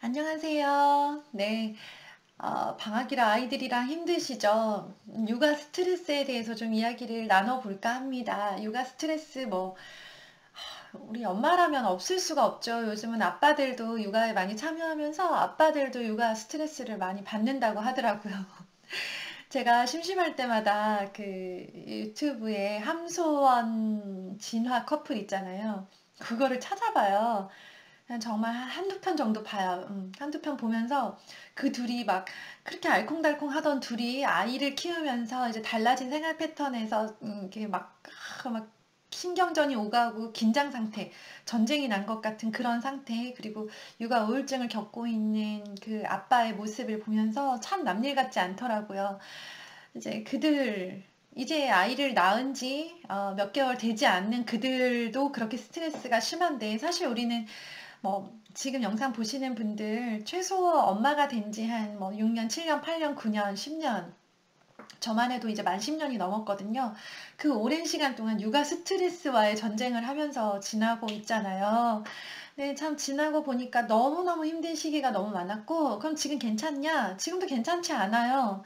안녕하세요. 네. 방학이라 아이들이랑 힘드시죠? 육아 스트레스에 대해서 좀 이야기를 나눠볼까 합니다. 육아 스트레스 우리 엄마라면 없을 수가 없죠. 요즘은 아빠들도 육아에 많이 참여하면서 아빠들도 육아 스트레스를 많이 받는다고 하더라고요. 제가 심심할 때마다 그 유튜브에 함소원 진화 커플 있잖아요. 그거를 찾아봐요. 그냥 정말 한두 편 정도 봐요. 한두 편 보면서 그 둘이 막 그렇게 알콩달콩 하던 둘이 아이를 키우면서 이제 달라진 생활 패턴에서 이렇게 막 신경전이 오가고 긴장 상태, 전쟁이 난 것 같은 그런 상태, 그리고 육아 우울증을 겪고 있는 그 아빠의 모습을 보면서 참 남일 같지 않더라고요. 이제 이제 아이를 낳은 지 몇 개월 되지 않는 그들도 그렇게 스트레스가 심한데, 사실 우리는 지금 영상 보시는 분들 최소 엄마가 된 지 한 6년, 7년, 8년, 9년, 10년, 저만 해도 이제 만 10년이 넘었거든요. 그 오랜 시간 동안 육아 스트레스와의 전쟁을 하면서 지나고 있잖아요. 네, 참 지나고 보니까 너무너무 힘든 시기가 너무 많았고, 그럼 지금 괜찮냐? 지금도 괜찮지 않아요.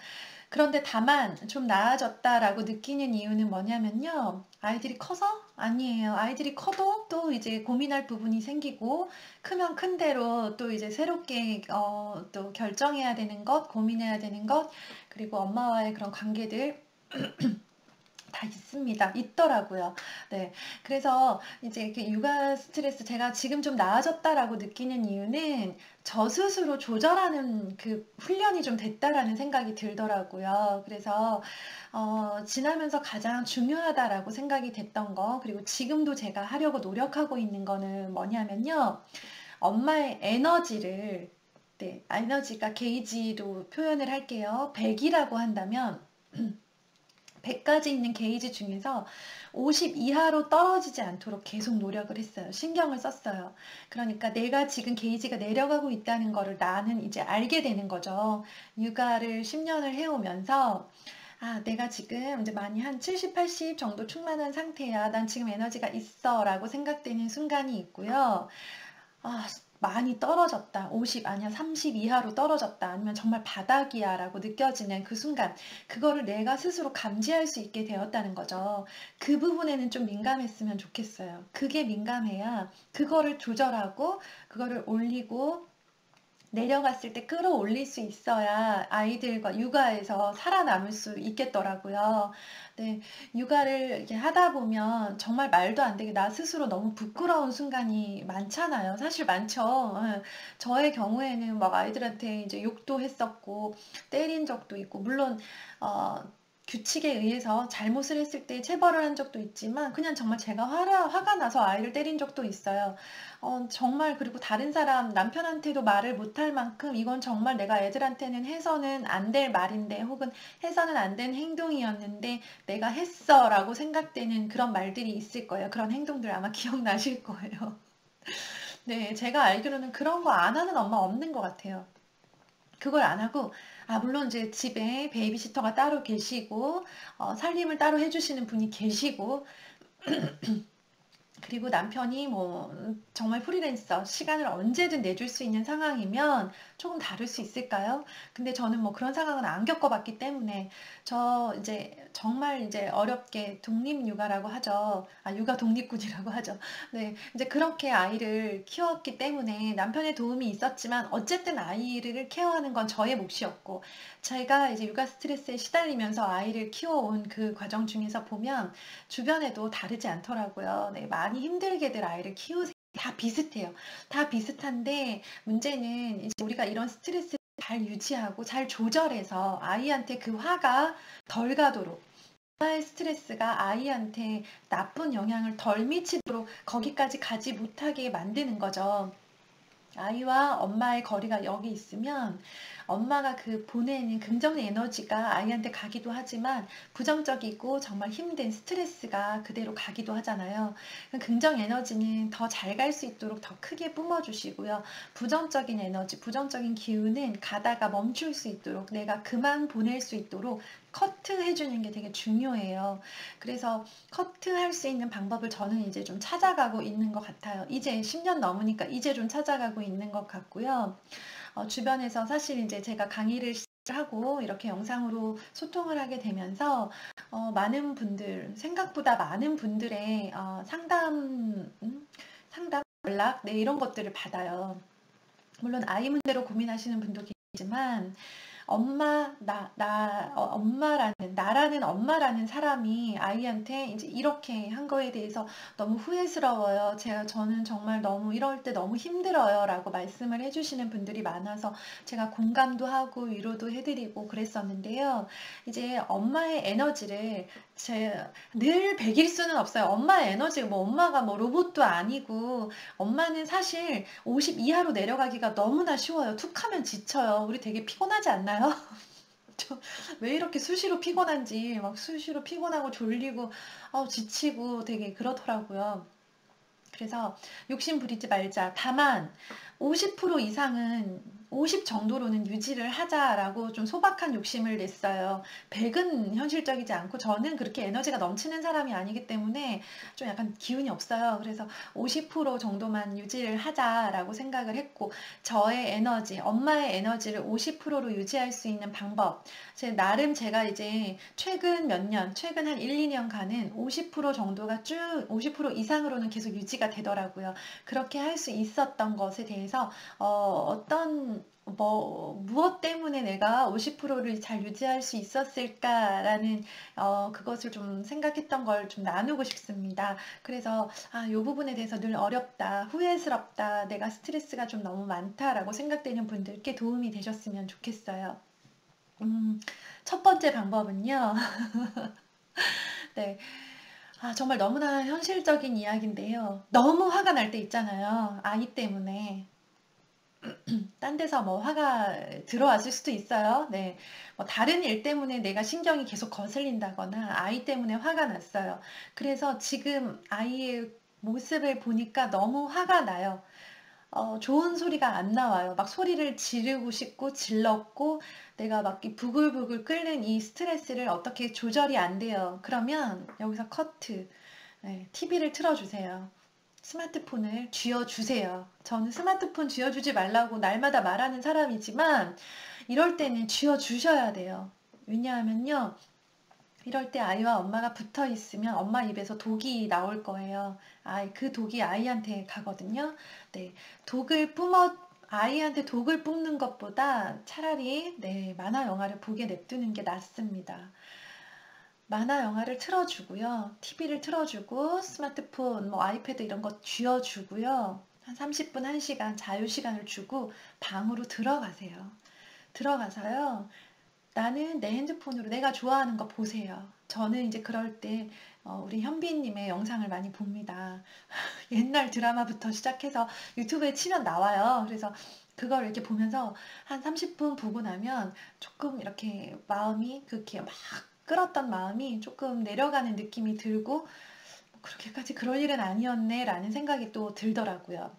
그런데 다만 좀 나아졌다라고 느끼는 이유는 뭐냐면요. 아이들이 커서? 아니에요. 아이들이 커도 또 이제 고민할 부분이 생기고, 크면 큰 대로 또 이제 새롭게 또 결정해야 되는 것, 고민해야 되는 것, 그리고 엄마와의 그런 관계들 다 있습니다. 있더라고요. 네. 그래서 이제 그 육아 스트레스 제가 지금 좀 나아졌다라고 느끼는 이유는 저 스스로 조절하는 그 훈련이 좀 됐다라는 생각이 들더라고요. 그래서 지나면서 가장 중요하다라고 생각이 됐던 거, 그리고 지금도 제가 하려고 노력하고 있는 거는 뭐냐면요. 엄마의 에너지를, 네, 에너지가 게이지로 표현을 할게요. 100이라고 한다면 100가지 있는 게이지 중에서 50 이하로 떨어지지 않도록 계속 노력을 했어요. 신경을 썼어요. 그러니까 내가 지금 게이지가 내려가고 있다는 거를 나는 이제 알게 되는 거죠. 육아를 10년을 해오면서 내가 지금 이제 많이 한 70, 80 정도 충만한 상태야. 난 지금 에너지가 있어. 라고 생각되는 순간이 있고요. 아, 많이 떨어졌다. 50 아니야, 30 이하로 떨어졌다. 아니면 정말 바닥이야 라고 느껴지는 그 순간, 그거를 내가 스스로 감지할 수 있게 되었다는 거죠. 그 부분에는 좀 민감했으면 좋겠어요. 그게 민감해야 그거를 조절하고, 그거를 올리고, 내려갔을 때 끌어올릴 수 있어야 아이들과 육아에서 살아남을 수 있겠더라고요. 네, 육아를 이렇게 하다 보면 정말 말도 안 되게 나 스스로 너무 부끄러운 순간이 많잖아요. 사실 많죠. 예. 저의 경우에는 막 아이들한테 이제 욕도 했었고, 때린 적도 있고, 물론, 어, 규칙에 의해서 잘못을 했을 때 체벌을 한 적도 있지만, 그냥 정말 제가 화가 나서 아이를 때린 적도 있어요. 정말, 그리고 다른 사람, 남편한테도 말을 못할 만큼 이건 정말 내가 애들한테는 해서는 안 될 말인데, 혹은 해서는 안 된 행동이었는데 내가 했어 라고 생각되는 그런 말들이 있을 거예요. 그런 행동들 아마 기억나실 거예요. 네, 제가 알기로는 그런 거 안 하는 엄마 없는 것 같아요. 그걸 안 하고, 물론 이제 집에 베이비시터가 따로 계시고, 살림을 따로 해주시는 분이 계시고, 그리고 남편이 정말 프리랜서 시간을 언제든 내줄 수 있는 상황이면 조금 다를 수 있을까요? 근데 저는 그런 상황은 안 겪어봤기 때문에 저 이제 정말 이제 어렵게 독립육아라고 하죠. 육아 독립군이라고 하죠. 네, 이제 그렇게 아이를 키웠기 때문에 남편의 도움이 있었지만 어쨌든 아이를 케어하는 건 저의 몫이었고, 제가 이제 육아 스트레스에 시달리면서 아이를 키워온 그 과정 중에서 보면 주변에도 다르지 않더라고요. 네, 많이 힘들게들 아이를 키우세요. 다 비슷해요. 다 비슷한데 문제는 이제 우리가 이런 스트레스를 잘 유지하고 잘 조절해서 아이한테 그 화가 덜 가도록, 엄마의 스트레스가 아이한테 나쁜 영향을 덜 미치도록 거기까지 가지 못하게 만드는 거죠. 아이와 엄마의 거리가 여기 있으면 엄마가 그 보내는 긍정 에너지가 아이한테 가기도 하지만 부정적이고 정말 힘든 스트레스가 그대로 가기도 하잖아요. 긍정 에너지는 더 잘 갈 수 있도록 더 크게 뿜어주시고요. 부정적인 에너지, 부정적인 기운은 가다가 멈출 수 있도록, 내가 그만 보낼 수 있도록 커트해 주는 게 되게 중요해요. 그래서 커트할 수 있는 방법을 저는 이제 좀 찾아가고 있는 것 같아요. 이제 10년 넘으니까 이제 좀 찾아가고 있는 것 같고요. 주변에서 사실 이제 제가 강의를 하고 이렇게 영상으로 소통을 하게 되면서 많은 분들, 생각보다 많은 분들의 상담 연락, 네, 이런 것들을 받아요. 물론 아이 문제로 고민하시는 분도 계시지만 나라는 엄마라는 사람이 아이한테 이제 이렇게 한 거에 대해서 너무 후회스러워요. 저는 정말 너무 이럴 때 너무 힘들어요. 라고 말씀을 해주시는 분들이 많아서 제가 공감도 하고 위로도 해드리고 그랬었는데요. 이제 엄마의 에너지를 늘 100일 수는 없어요. 엄마의 에너지, 뭐 엄마가 뭐 로봇도 아니고 엄마는 사실 50 이하로 내려가기가 너무나 쉬워요. 툭 하면 지쳐요. 우리 되게 피곤하지 않나요? 왜 이렇게 수시로 피곤한지, 막 수시로 피곤하고 졸리고, 지치고 되게 그렇더라고요. 그래서 욕심 부리지 말자. 다만 50% 이상은 50 정도로는 유지를 하자라고 좀 소박한 욕심을 냈어요. 100은 현실적이지 않고 저는 그렇게 에너지가 넘치는 사람이 아니기 때문에 좀 약간 기운이 없어요. 그래서 50% 정도만 유지를 하자라고 생각을 했고 저의 에너지, 엄마의 에너지를 50%로 유지할 수 있는 방법. 나름 제가 이제 최근 몇 년, 최근 한 1, 2년간은 50% 정도가 쭉 50% 이상으로는 계속 유지가 되더라고요. 그렇게 할 수 있었던 것에 대해서 무엇 때문에 내가 50%를 잘 유지할 수 있었을까라는 그것을 좀 생각했던 걸 좀 나누고 싶습니다. 그래서 이 부분에 대해서 늘 어렵다, 후회스럽다, 내가 스트레스가 좀 너무 많다라고 생각되는 분들께 도움이 되셨으면 좋겠어요. 첫 번째 방법은요. 네. 정말 너무나 현실적인 이야기인데요. 너무 화가 날 때 있잖아요. 아이 때문에. 딴 데서 뭐 화가 들어왔을 수도 있어요. 네. 뭐 다른 일 때문에 내가 신경이 계속 거슬린다거나 아이 때문에 화가 났어요. 그래서 지금 아이의 모습을 보니까 너무 화가 나요. 좋은 소리가 안 나와요. 막 소리를 지르고 싶고 질렀고 내가 막 이 부글부글 끓는 이 스트레스를 어떻게 조절이 안 돼요. 그러면 여기서 커트. 네, TV를 틀어주세요. 스마트폰을 쥐어주세요. 저는 스마트폰 쥐어주지 말라고 날마다 말하는 사람이지만 이럴 때는 쥐어주셔야 돼요. 왜냐하면요. 이럴 때 아이와 엄마가 붙어 있으면 엄마 입에서 독이 나올 거예요. 그 독이 아이한테 가거든요. 네, 아이한테 독을 뿜는 것보다 차라리 네, 만화 영화를 보게 냅두는 게 낫습니다. 만화 영화를 틀어주고요. TV를 틀어주고 스마트폰, 뭐 아이패드 이런 거 쥐어주고요. 한 30분, 1시간 자유시간을 주고 방으로 들어가세요. 들어가서요. 나는 내 핸드폰으로 내가 좋아하는 거 보세요. 저는 이제 그럴 때 우리 현빈님의 영상을 많이 봅니다. 옛날 드라마부터 시작해서 유튜브에 치면 나와요. 그래서 그걸 이렇게 보면서 한 30분 보고 나면 조금 이렇게 마음이 그렇게 막 끌었던 마음이 조금 내려가는 느낌이 들고 그렇게까지 그럴 일은 아니었네 라는 생각이 또 들더라고요.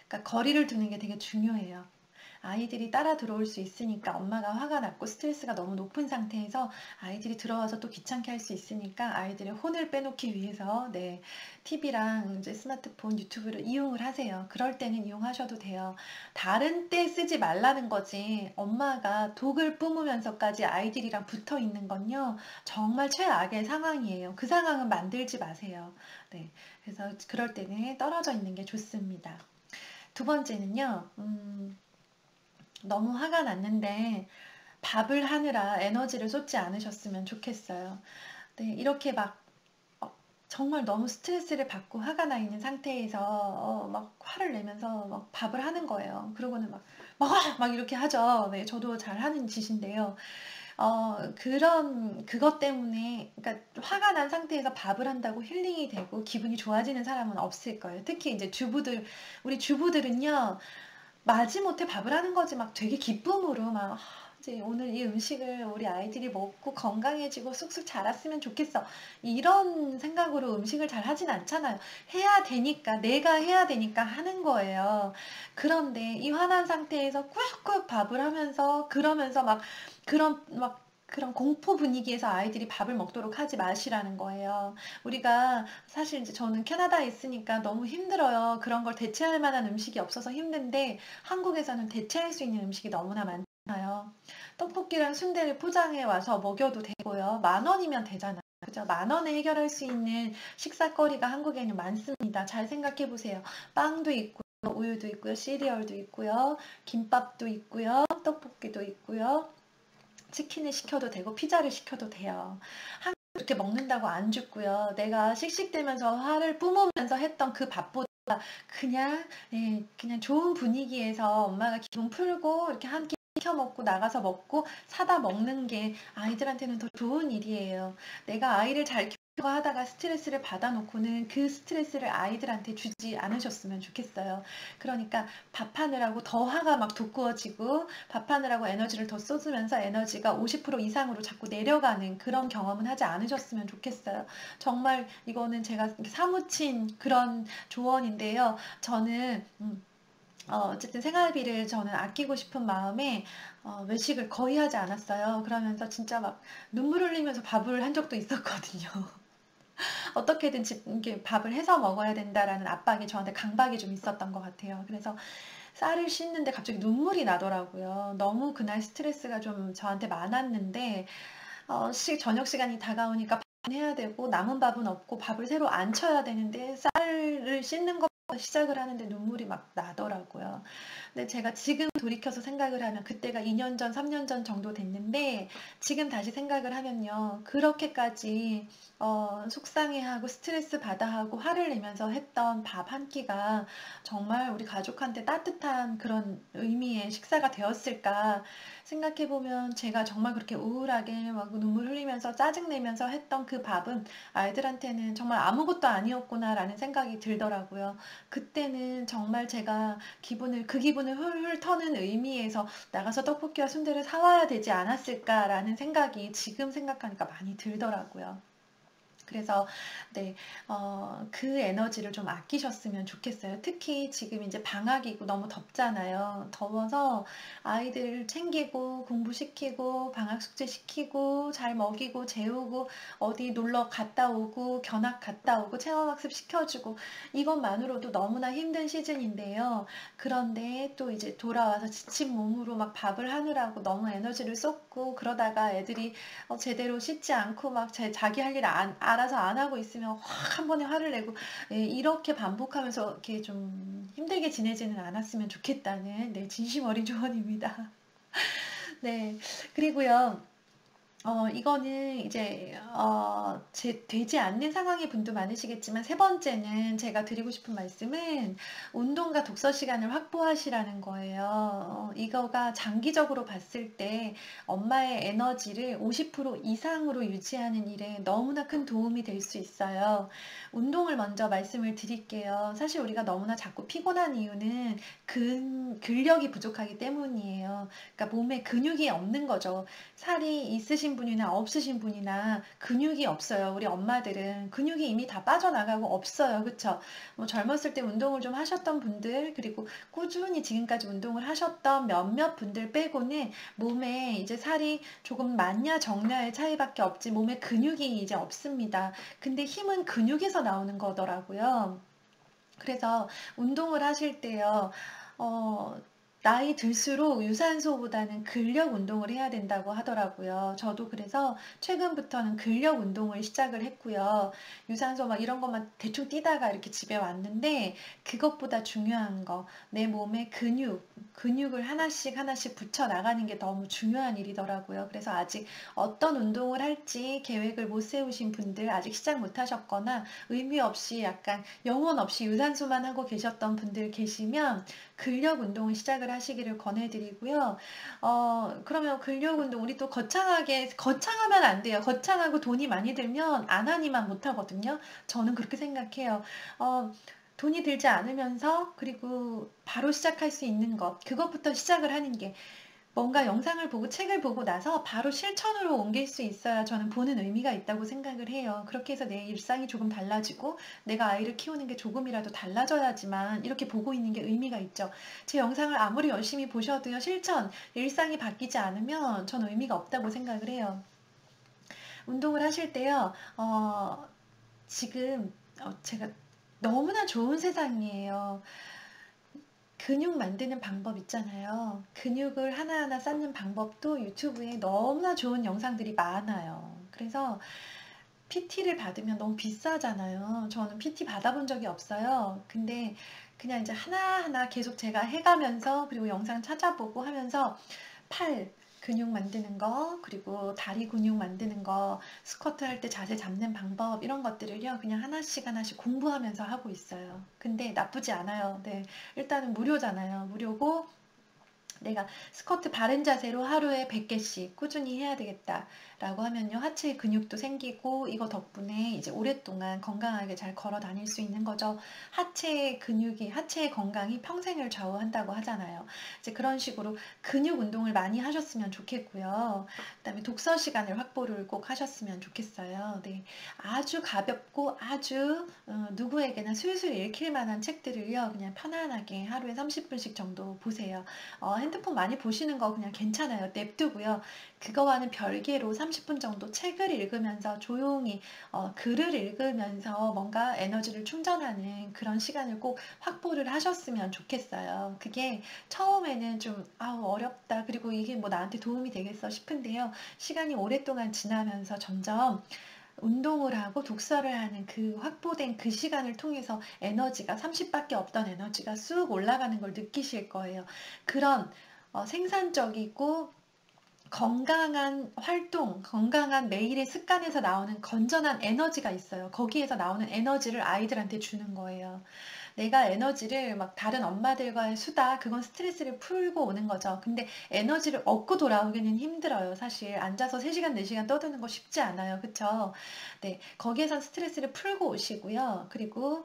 그러니까 거리를 두는 게 되게 중요해요. 아이들이 따라 들어올 수 있으니까 엄마가 화가 났고 스트레스가 너무 높은 상태에서 아이들이 들어와서 또 귀찮게 할 수 있으니까 아이들의 혼을 빼놓기 위해서 네, TV랑 이제 스마트폰, 유튜브를 이용을 하세요. 그럴 때는 이용하셔도 돼요. 다른 때 쓰지 말라는 거지. 엄마가 독을 뿜으면서까지 아이들이랑 붙어 있는 건요. 정말 최악의 상황이에요. 그 상황은 만들지 마세요. 네, 그래서 그럴 때는 떨어져 있는 게 좋습니다. 두 번째는요. 너무 화가 났는데 밥을 하느라 에너지를 쏟지 않으셨으면 좋겠어요. 네, 이렇게 막 정말 너무 스트레스를 받고 화가 나 있는 상태에서 막 화를 내면서 막 밥을 하는 거예요. 그러고는 막 먹어! 막 이렇게 하죠. 네, 저도 잘 하는 짓인데요. 그것 때문에, 그러니까 화가 난 상태에서 밥을 한다고 힐링이 되고 기분이 좋아지는 사람은 없을 거예요. 특히 이제 우리 주부들은요, 마지못해 밥을 하는 거지 막 되게 기쁨으로 막 이제 오늘 이 음식을 우리 아이들이 먹고 건강해지고 쑥쑥 자랐으면 좋겠어. 이런 생각으로 음식을 잘 하진 않잖아요. 해야 되니까, 내가 해야 되니까 하는 거예요. 그런데 이 화난 상태에서 꾸역꾸역 밥을 하면서 그러면서 막 그런 막 그런 공포 분위기에서 아이들이 밥을 먹도록 하지 마시라는 거예요. 우리가 사실 이제 저는 캐나다에 있으니까 너무 힘들어요. 그런 걸 대체할 만한 음식이 없어서 힘든데 한국에서는 대체할 수 있는 음식이 너무나 많잖아요. 떡볶이랑 순대를 포장해 와서 먹여도 되고요. 10,000원이면 되잖아요. 그죠? 10,000원에 해결할 수 있는 식사거리가 한국에는 많습니다. 잘 생각해 보세요. 빵도 있고요. 우유도 있고요. 시리얼도 있고요. 김밥도 있고요. 떡볶이도 있고요. 치킨을 시켜도 되고 피자를 시켜도 돼요. 한국 그렇게 먹는다고 안 죽고요. 내가 씩씩대면서 화를 뿜으면서 했던 그 밥보다 그냥 그냥 좋은 분위기에서 엄마가 기분 풀고 이렇게 한 끼 시켜 먹고 나가서 먹고 사다 먹는 게 아이들한테는 더 좋은 일이에요. 내가 아이를 잘 키우고 하다가 스트레스를 받아놓고는 그 스트레스를 아이들한테 주지 않으셨으면 좋겠어요. 그러니까 밥하느라고 더 화가 막 돋구어지고 밥하느라고 에너지를 더 쏟으면서 에너지가 50% 이상으로 자꾸 내려가는 그런 경험은 하지 않으셨으면 좋겠어요. 정말 이거는 제가 사무친 그런 조언인데요. 저는 어쨌든 생활비를 저는 아끼고 싶은 마음에 외식을 거의 하지 않았어요. 그러면서 진짜 막 눈물 흘리면서 밥을 한 적도 있었거든요. 어떻게든 이렇게 밥을 해서 먹어야 된다라는 압박이 저한테 강박이 좀 있었던 것 같아요. 그래서 쌀을 씻는데 갑자기 눈물이 나더라고요. 너무 그날 스트레스가 좀 저한테 많았는데 저녁 시간이 다가오니까 밥은 해야 되고 남은 밥은 없고 밥을 새로 안 쳐야 되는데 쌀을 씻는 것부터 시작을 하는데 눈물이 막 나더라고요. 근데 제가 지금 돌이켜서 생각을 하면 그때가 2년 전, 3년 전 정도 됐는데 지금 다시 생각을 하면요. 그렇게까지 속상해하고 스트레스 받아하고 화를 내면서 했던 밥 한 끼가 정말 우리 가족한테 따뜻한 그런 의미의 식사가 되었을까 생각해보면 제가 정말 그렇게 우울하게 막 눈물 흘리면서 짜증내면서 했던 그 밥은 아이들한테는 정말 아무것도 아니었구나라는 생각이 들더라고요. 그때는 정말 제가 그 기분을 훌훌 터는 의미에서 나가서 떡볶이와 순대를 사와야 되지 않았을까라는 생각이 지금 생각하니까 많이 들더라고요. 그래서 네, 그 에너지를 좀 아끼셨으면 좋겠어요. 특히 지금 이제 방학이고 너무 덥잖아요. 더워서 아이들을 챙기고 공부시키고 방학 숙제 시키고 잘 먹이고 재우고 어디 놀러 갔다 오고 견학 갔다 오고 체험학습 시켜주고 이것만으로도 너무나 힘든 시즌인데요. 그런데 또 이제 돌아와서 지친 몸으로 막 밥을 하느라고 너무 에너지를 쏟고 그러다가 애들이 제대로 씻지 않고 막 자기 할 일 알아서 안 하고 있으면 확 한 번에 화를 내고 이렇게 반복하면서 이렇게 좀 힘들게 지내지는 않았으면 좋겠다는 진심 어린 조언입니다. 네. 그리고요. 이거는 이제 되지 않는 상황의 분도 많으시겠지만 세 번째는 제가 드리고 싶은 말씀은 운동과 독서 시간을 확보하시라는 거예요. 이거가 장기적으로 봤을 때 엄마의 에너지를 50% 이상으로 유지하는 일에 너무나 큰 도움이 될 수 있어요. 운동을 먼저 말씀을 드릴게요. 사실 우리가 너무나 자꾸 피곤한 이유는 근력이 부족하기 때문이에요. 그러니까 몸에 근육이 없는 거죠. 살이 있으신 분이나 없으신 분이나 근육이 없어요. 우리 엄마들은 근육이 이미 다 빠져나가고 없어요. 그쵸? 뭐 젊었을 때 운동을 좀 하셨던 분들, 그리고 꾸준히 지금까지 운동을 하셨던 몇몇 분들 빼고는 몸에 이제 살이 조금 많냐 적냐의 차이밖에 없지 몸에 근육이 이제 없습니다. 근데 힘은 근육에서 나오는 거더라고요. 그래서 운동을 하실 때요, 어, 나이 들수록 유산소보다는 근력 운동을 해야 된다고 하더라고요. 저도 그래서 최근부터는 근력 운동을 시작을 했고요. 유산소 막 이런 것만 대충 뛰다가 이렇게 집에 왔는데 그것보다 중요한 거, 내 몸에 근육을 하나씩 하나씩 붙여 나가는 게 너무 중요한 일이더라고요. 그래서 아직 어떤 운동을 할지 계획을 못 세우신 분들, 아직 시작 못 하셨거나 의미 없이 약간 영혼 없이 유산소만 하고 계셨던 분들 계시면 근력 운동을 시작을 하시기를 권해드리고요. 그러면 근력 운동, 우리 또 거창하면 안 돼요. 거창하고 돈이 많이 들면 안 하니만 못 하거든요. 저는 그렇게 생각해요. 돈이 들지 않으면서 그리고 바로 시작할 수 있는 것, 그것부터 시작을 하는 게 뭔가 영상을 보고 책을 보고 나서 바로 실천으로 옮길 수 있어야 저는 보는 의미가 있다고 생각을 해요. 그렇게 해서 내 일상이 조금 달라지고 내가 아이를 키우는 게 조금이라도 달라져야지만 이렇게 보고 있는 게 의미가 있죠. 제 영상을 아무리 열심히 보셔도요, 일상이 바뀌지 않으면 저는 의미가 없다고 생각을 해요. 운동을 하실 때요, 지금 제가 너무나 좋은 세상이에요. 근육 만드는 방법 있잖아요. 근육을 하나하나 쌓는 방법도 유튜브에 너무나 좋은 영상들이 많아요. 그래서 PT를 받으면 너무 비싸잖아요. 저는 PT 받아본 적이 없어요. 근데 그냥 이제 하나하나 계속 제가 해가면서 그리고 영상 찾아보고 하면서 팔 근육 만드는 거, 그리고 다리 근육 만드는 거, 스쿼트 할 때 자세 잡는 방법, 이런 것들을요, 그냥 하나씩 하나씩 공부하면서 하고 있어요. 근데 나쁘지 않아요. 네. 일단은 무료잖아요. 무료고, 내가 스쿼트 바른 자세로 하루에 100개씩 꾸준히 해야 되겠다라고 하면요. 하체 근육도 생기고 이거 덕분에 이제 오랫동안 건강하게 잘 걸어 다닐 수 있는 거죠. 하체의 건강이 평생을 좌우한다고 하잖아요. 이제 그런 식으로 근육 운동을 많이 하셨으면 좋겠고요. 그다음에 독서 시간을 확보를 꼭 하셨으면 좋겠어요. 네. 아주 가볍고 아주 누구에게나 술술 읽힐 만한 책들을요. 그냥 편안하게 하루에 30분씩 정도 보세요. 핸드폰 많이 보시는 거 그냥 괜찮아요. 냅두고요. 그거와는 별개로 30분 정도 책을 읽으면서 조용히 글을 읽으면서 뭔가 에너지를 충전하는 그런 시간을 꼭 확보를 하셨으면 좋겠어요. 그게 처음에는 좀 어렵다. 그리고 이게 뭐 나한테 도움이 되겠어 싶은데요. 시간이 오랫동안 지나면서 점점 운동을 하고 독서를 하는 그 확보된 그 시간을 통해서 에너지가 30밖에 없던 에너지가 쑥 올라가는 걸 느끼실 거예요. 그런 생산적이고 건강한 활동, 건강한 매일의 습관에서 나오는 건전한 에너지가 있어요. 거기에서 나오는 에너지를 아이들한테 주는 거예요. 내가 에너지를 막 다른 엄마들과의 수다, 그건 스트레스를 풀고 오는 거죠. 근데 에너지를 얻고 돌아오기는 힘들어요. 사실 앉아서 3시간, 4시간 떠드는 거 쉽지 않아요. 그쵸? 네, 거기에선 스트레스를 풀고 오시고요. 그리고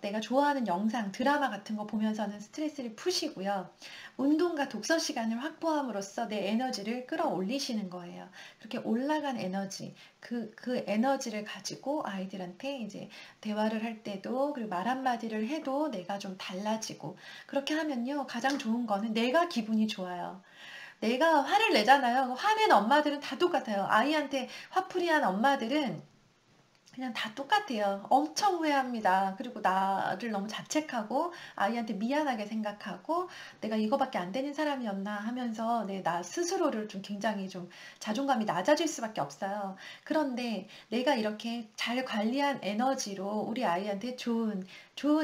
내가 좋아하는 영상, 드라마 같은 거 보면서는 스트레스를 푸시고요. 운동과 독서 시간을 확보함으로써 내 에너지를 끌어올리시는 거예요. 그렇게 올라간 에너지, 그 에너지를 가지고 아이들한테 이제 대화를 할 때도, 그리고 말 한마디를 해도 내가 좀 달라지고, 그렇게 하면요, 가장 좋은 거는 내가 기분이 좋아요. 내가 화를 내잖아요. 화낸 엄마들은 다 똑같아요. 아이한테 화풀이한 엄마들은 그냥 다 똑같아요. 엄청 후회합니다. 그리고 나를 너무 자책하고 아이한테 미안하게 생각하고 내가 이거밖에 안 되는 사람이었나 하면서 나 스스로를 좀 굉장히 좀 자존감이 낮아질 수밖에 없어요. 그런데 내가 이렇게 잘 관리한 에너지로 우리 아이한테 좋은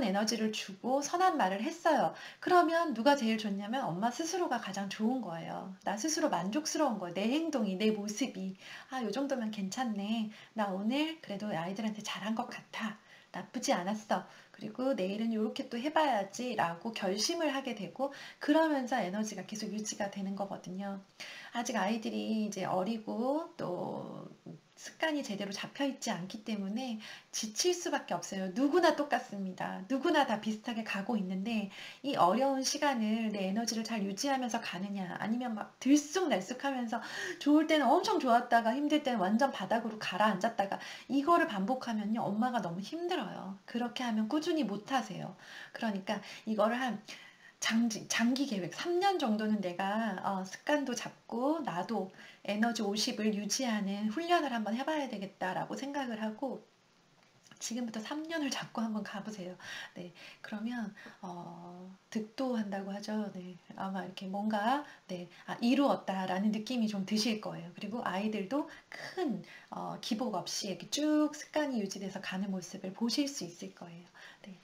에너지를 주고 선한 말을 했어요. 그러면 누가 제일 좋냐면 엄마 스스로가 가장 좋은 거예요. 나 스스로 만족스러운 거예요. 내 행동이, 내 모습이. 요 정도면 괜찮네. 나 오늘 그래도 아이들한테 잘한 것 같아. 나쁘지 않았어. 그리고 내일은 이렇게 또 해봐야지 라고 결심을 하게 되고 그러면서 에너지가 계속 유지가 되는 거거든요. 아직 아이들이 이제 어리고 또 습관이 제대로 잡혀 있지 않기 때문에 지칠 수밖에 없어요. 누구나 똑같습니다. 누구나 다 비슷하게 가고 있는데 이 어려운 시간을 내 에너지를 잘 유지하면서 가느냐 아니면 막 들쑥날쑥하면서 좋을 때는 엄청 좋았다가 힘들 때는 완전 바닥으로 가라앉았다가 이거를 반복하면요 엄마가 너무 힘들어요. 그렇게 하면 꾸준히 못 하세요. 그러니까 이거를 한 장기 계획 3년 정도는 내가 습관도 잡고 나도 에너지 50을 유지하는 훈련을 한번 해봐야 되겠다라고 생각을 하고 지금부터 3년을 잡고 한번 가보세요. 네, 그러면 득도한다고 하죠. 네, 아마 이렇게 뭔가 이루었다라는 느낌이 좀 드실 거예요. 그리고 아이들도 큰 기복 없이 이렇게 쭉 습관이 유지돼서 가는 모습을 보실 수 있을 거예요. 네,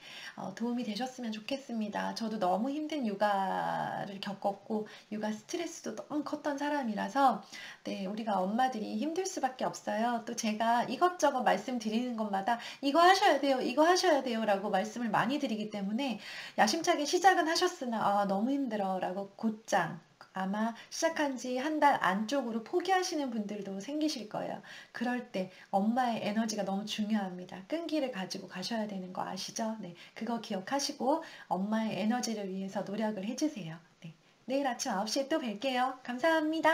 도움이 되셨으면 좋겠습니다. 저도 너무 힘든 육아를 겪었고 육아 스트레스도 너무 컸던 사람이라서 네, 우리가 엄마들이 힘들 수밖에 없어요. 또 제가 이것저것 말씀드리는 것마다 이거 하셔야 돼요, 이거 하셔야 돼요 라고 말씀을 많이 드리기 때문에 야심차게 시작은 하셨으나 너무 힘들어 라고 곧장 아마 시작한 지 한 달 안쪽으로 포기하시는 분들도 생기실 거예요. 그럴 때 엄마의 에너지가 너무 중요합니다. 끈기를 가지고 가셔야 되는 거 아시죠? 네, 그거 기억하시고 엄마의 에너지를 위해서 노력을 해주세요. 네, 내일 아침 9시에 또 뵐게요. 감사합니다.